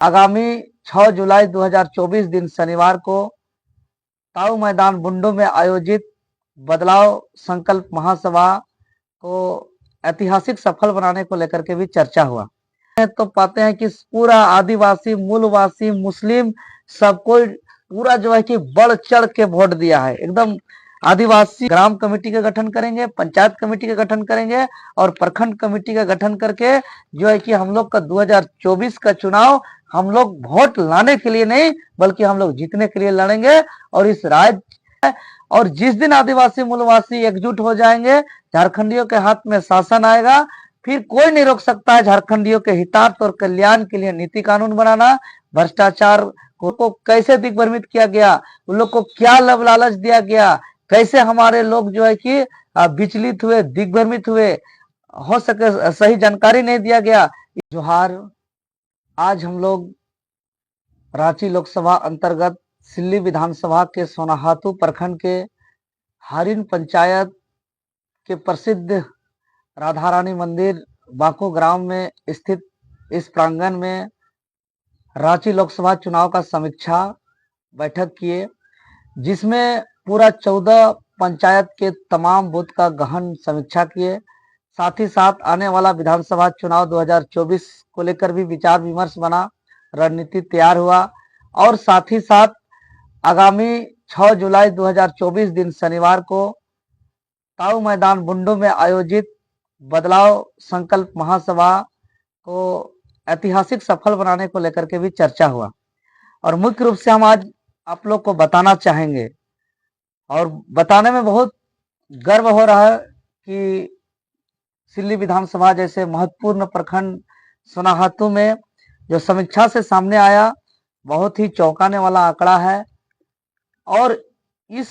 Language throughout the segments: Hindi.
आगामी 6 जुलाई 2024 दिन शनिवार को ताऊ मैदान बुंडू में आयोजित बदलाव संकल्प महासभा को ऐतिहासिक सफल बनाने को लेकर के भी चर्चा हुआ। तो पाते हैं कि पूरा आदिवासी, मूलवासी, मुस्लिम सबको पूरा जो है कि बढ़ चढ़ के वोट दिया है। एकदम आदिवासी ग्राम कमेटी का गठन करेंगे, पंचायत कमेटी का गठन करेंगे और प्रखंड कमेटी का गठन करके जो है कि हम लोग का 2024 का चुनाव हम लोग वोट लाने के लिए नहीं बल्कि हम लोग जीतने के लिए लड़ेंगे। और इस राज्य और जिस दिन आदिवासी मूलवासी एकजुट हो जाएंगे, झारखंडियों के हाथ में शासन आएगा, फिर कोई नहीं रोक सकता है झारखंडियों के हितार्थ और कल्याण के लिए नीति कानून बनाना। भ्रष्टाचार को कैसे दिग्भ्रमित किया गया, उन लोग को क्या लब लालच दिया गया, कैसे हमारे लोग जो है कि विचलित हुए, दिग्भ्रमित हुए, हो सके सही जानकारी नहीं दिया गया। जोहार। आज हम लोग रांची लोकसभा अंतर्गत सिल्ली विधानसभा के सोनाहातू प्रखंड के हरिन पंचायत के प्रसिद्ध राधा रानी मंदिर बाको ग्राम में स्थित इस प्रांगण में रांची लोकसभा चुनाव का समीक्षा बैठक किए, जिसमें पूरा 14 पंचायत के तमाम बूथ का गहन समीक्षा किए। साथ ही साथ आने वाला विधानसभा चुनाव 2024 को लेकर भी विचार विमर्श बना, रणनीति तैयार हुआ। और साथ ही साथ आगामी 6 जुलाई 2024 दिन शनिवार को ताऊ मैदान बुंडू में आयोजित बदलाव संकल्प महासभा को ऐतिहासिक सफल बनाने को लेकर के भी चर्चा हुआ। और मुख्य रूप से हम आज आप लोग को बताना चाहेंगे और बताने में बहुत गर्व हो रहा है कि सिल्ली विधानसभा जैसे महत्वपूर्ण प्रखंड सोनाहातू में जो समीक्षा से सामने आया, बहुत ही चौंकाने वाला आंकड़ा है। और इस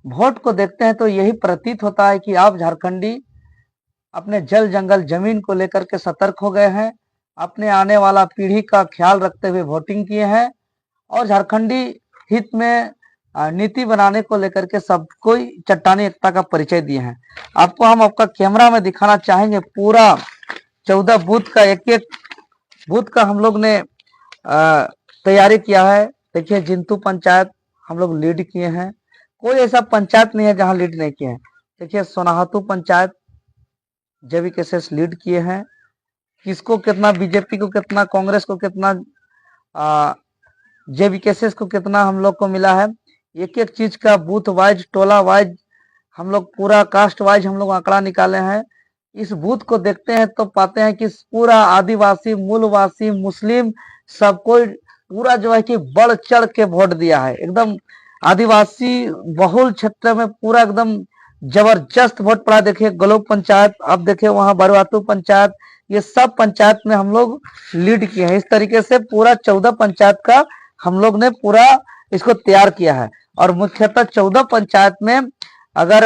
वोट को देखते हैं तो यही प्रतीत होता है कि आप झारखंडी अपने जल जंगल जमीन को लेकर के सतर्क हो गए हैं, अपने आने वाला पीढ़ी का ख्याल रखते हुए वोटिंग किए हैं और झारखंडी हित में नीति बनाने को लेकर के सब कोई चट्टानी एकता का परिचय दिए हैं। आपको हम आपका कैमरा में दिखाना चाहेंगे पूरा 14 बूथ का, एक एक बूथ का हम लोग ने तैयारी किया है। देखिए, जिंतू पंचायत हम लोग लीड किए हैं, कोई ऐसा पंचायत नहीं है जहां लीड नहीं किए हैं। देखिए, सोनाहातू पंचायत जेवीकेएस लीड किए हैं। किसको कितना, बीजेपी को कितना, कांग्रेस को कितना, जेवीकेएस को कितना हम लोग को मिला है। एक एक चीज का बूथ वाइज, टोला वाइज, हम लोग पूरा कास्ट वाइज हम लोग आंकड़ा निकाले हैं। इस बूथ को देखते हैं तो पाते हैं कि पूरा आदिवासी, मूलवासी, मुस्लिम सबको पूरा जो है कि बढ़ चढ़ के वोट दिया है। एकदम आदिवासी बहुल क्षेत्र में पूरा एकदम जबरदस्त वोट पड़ा। देखिए, गलोब पंचायत, अब देखिए वहां बरवातू पंचायत, ये सब पंचायत में हम लोग लीड किए हैं। इस तरीके से पूरा 14 पंचायत का हम लोग ने पूरा इसको तैयार किया है। और मुख्यतः 14 पंचायत में अगर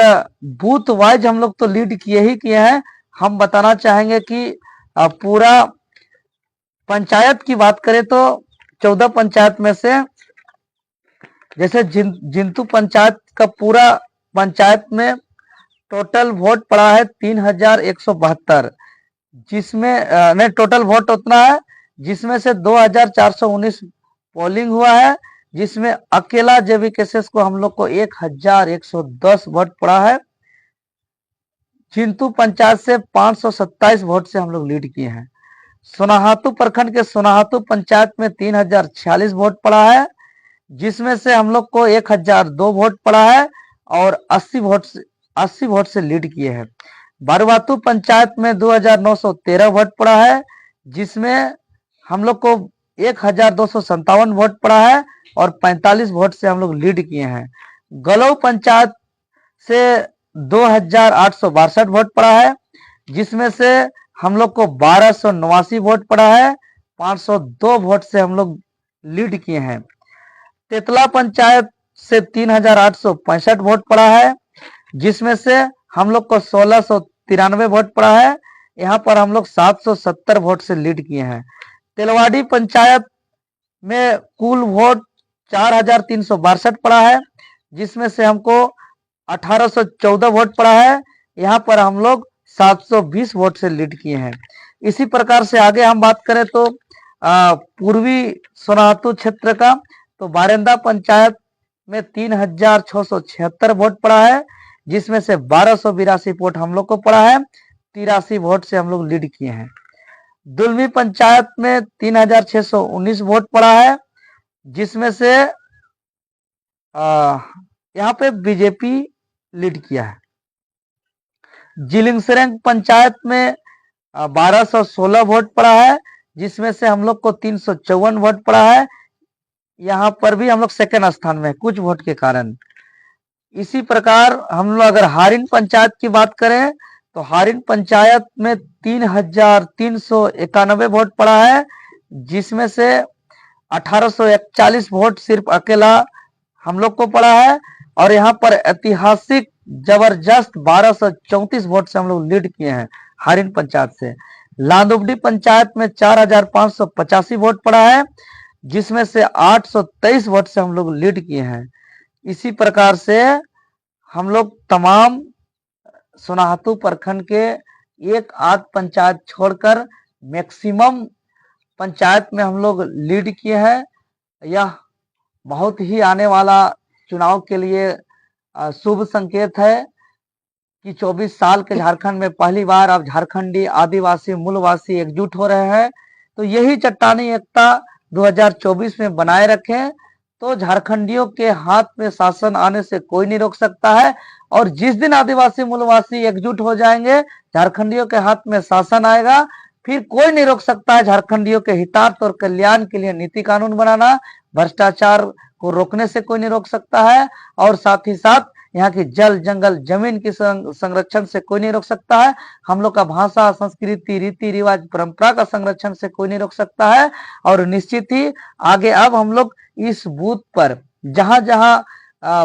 बूथ वाइज हम लोग तो लीड किए ही किए हैं। हम बताना चाहेंगे कि पूरा पंचायत की बात करें तो 14 पंचायत में से जैसे जिंतू पंचायत का पूरा पंचायत में टोटल वोट पड़ा है 3172, जिसमें नहीं, टोटल वोट उतना है जिसमें से 2419 पोलिंग हुआ है, जिसमें अकेला जेवीकेएस को हम लोग को 1110 वोट पड़ा है। जिंतू पंचायत से 527 वोट से हम लोग लीड किए हैं। सोनाहातू प्रखंड के सोनाहातू पंचायत में 3046 वोट पड़ा है, जिसमें से हम लोग को 1002 वोट पड़ा है और 80 वोट से लीड किए हैं। बरवातू पंचायत में 2913 वोट पड़ा है, जिसमें हम लोग को 1257 वोट पड़ा है और 45 वोट से हम लोग लीड किए हैं। गलोब पंचायत से 2862 वोट पड़ा है, जिसमें से हम लोग को 1289 वोट पड़ा है, 502 वोट से हम लोग लीड किए हैं। तेतला पंचायत से 3865 वोट पड़ा है, जिसमें से हम लोग को 1693 वोट पड़ा है। यहाँ पर हम लोग 770 वोट से लीड किए हैं। तेलवाड़ी पंचायत में कुल वोट 4362 पड़ा है, जिसमें से हमको 1814 वोट पड़ा है। यहाँ पर हम लोग 720 वोट से लीड किए हैं। इसी प्रकार से आगे हम बात करें तो पूर्वी सोनातू क्षेत्र का। तो बारेंदा पंचायत में 3676 वोट पड़ा है, जिसमें से 1282 वोट हम लोग को पड़ा है, 83 वोट से हम लोग लीड किए हैं। दुलमी पंचायत में 3619 वोट पड़ा है, जिसमें से यहाँ पे बीजेपी लीड किया है। जिलिंगसरेंग पंचायत में 1216 वोट पड़ा है, जिसमें से हम लोग को 354 वोट पड़ा है। यहाँ पर भी हम लोग सेकेंड स्थान में कुछ वोट के कारण। इसी प्रकार हम लोग अगर हारिन पंचायत की बात करें तो हारिन पंचायत में 3391 वोट पड़ा है, जिसमें से 1841 वोट सिर्फ अकेला हम लोग को पड़ा है। और यहाँ पर ऐतिहासिक जबरदस्त 1234 वोट से हम लोग लीड किए हैं हारिन पंचायत से। लांदुबडी पंचायत में 4585 वोट पड़ा है, जिसमें से 823 वोट से हम लोग लीड किए हैं। इसी प्रकार से हम लोग तमाम सोनाहतू प्रखंड के एक आध पंचायत छोड़कर मैक्सिमम पंचायत में हम लोग लीड किए हैं। यह बहुत ही आने वाला चुनाव के लिए शुभ संकेत है कि 24 साल के झारखंड में पहली बार अब झारखंडी आदिवासी मूलवासी एकजुट हो रहे हैं। तो यही चट्टानी एकता 2024 में बनाए रखें, तो झारखंडियों के हाथ में शासन आने से कोई नहीं रोक सकता है। और जिस दिन आदिवासी मूलवासी एकजुट हो जाएंगे, झारखंडियों के हाथ में शासन आएगा, फिर कोई नहीं रोक सकता है झारखंडियों के हितार्थ और कल्याण के लिए नीति कानून बनाना। भ्रष्टाचार को रोकने से कोई नहीं रोक सकता है, और साथ ही साथ यहाँ की जल जंगल जमीन की संरक्षण से कोई नहीं रोक सकता है। हम लोग का भाषा संस्कृति रीति रिवाज परंपरा का संरक्षण से कोई नहीं रोक सकता है। और निश्चित ही आगे अब हम लोग इस बूथ पर जहां जहां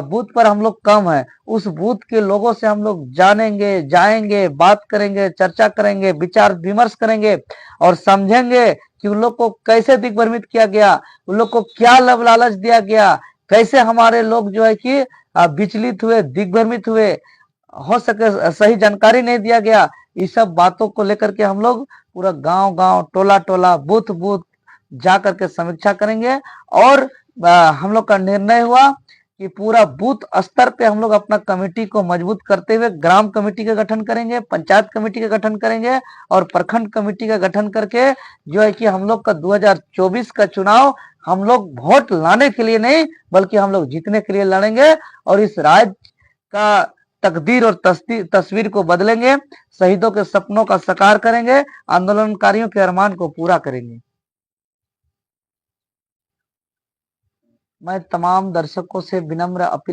बूथ पर हम लोग कम है, उस बूथ के लोगों से हम लोग जानेंगे, जाएंगे, बात करेंगे, चर्चा करेंगे, विचार विमर्श करेंगे और समझेंगे कि उन लोग को कैसे दिग्भ्रमित किया गया, उन लोग को क्या लब लालच दिया गया, कैसे हमारे लोग जो है कि विचलित हुए, दिग्भ्रमित हुए, हो सके सही जानकारी नहीं दिया गया। इस सब बातों को लेकर के हम लोग पूरा गांव गांव टोला टोला बूथ बूथ जा करके समीक्षा करेंगे। और हम लोग का निर्णय हुआ कि पूरा बूथ स्तर पे हम लोग अपना कमेटी को मजबूत करते हुए ग्राम कमेटी का गठन करेंगे, पंचायत कमेटी का गठन करेंगे और प्रखंड कमेटी का गठन करके जो है कि हम लोग का 2024 का चुनाव हम लोग वोट लाने के लिए नहीं बल्कि हम लोग जीतने के लिए लड़ेंगे और इस राज्य का तकदीर और तस्वीर को बदलेंगे, शहीदों के सपनों का साकार करेंगे, आंदोलनकारियों के अरमान को पूरा करेंगे। मैं तमाम दर्शकों से विनम्र अपील